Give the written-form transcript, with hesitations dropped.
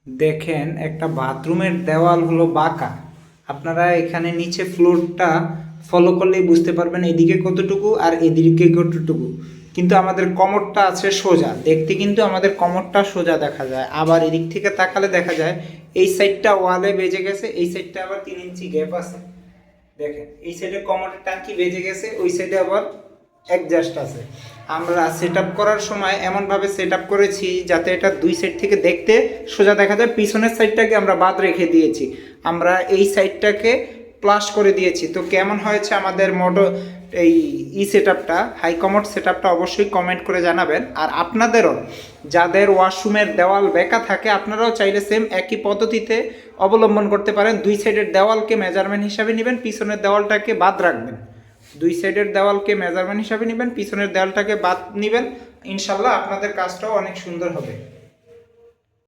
দেখেন একটা বাথরুমের দেওয়াল হলো বাঁকা। আপনারা এখানে নিচে ফ্লোরটা ফলো করলেই বুঝতে পারবেন এদিকে কতটুকু আর এদিকে কতটুকু। কিন্তু আমাদের কমরটা আছে সোজা, দেখতে কিন্তু আমাদের কমরটা সোজা দেখা যায়। আবার এদিক থেকে তাকালে দেখা যায় এই সাইডটা ওয়ালে বেজে গেছে, এই সাইডটা আবার 3 ইঞ্চি গ্যাপ আছে। দেখেন এই সাইডে কমোডের টাঙ্কি বেজে গেছে, ওই সাইডে আবার অ্যাডজাস্ট আছে। আমরা সেট আপ করার সময় এমনভাবে সেট আপ করেছি যাতে এটা দুই সাইড থেকে দেখতে সোজা দেখা যায়। পিছনের সাইডটাকে আমরা বাদ রেখে দিয়েছি, আমরা এই সাইডটাকে প্লাস করে দিয়েছি। তো কেমন হয়েছে আমাদের এই সেট আপটা, হাই কমোড সেট আপটা অবশ্যই কমেন্ট করে জানাবেন। আর আপনাদেরও যাদের ওয়াশরুমের দেওয়াল বেঁকা থাকে আপনারাও চাইলে সেম একই পদ্ধতিতে অবলম্বন করতে পারেন। দুই সাইডের দেওয়ালকে মেজারমেন্ট হিসাবে নেবেন, পিছনের দেওয়ালটাকে বাদ রাখবেন। দুই সাইডের দেওয়ালকে মেজারমেন্ট হিসাবে নেবেন, পিছনের দেওয়ালটাকে বাদ নেবেন। ইনশাল্লাহ আপনাদের কাজটাও অনেক সুন্দর হবে।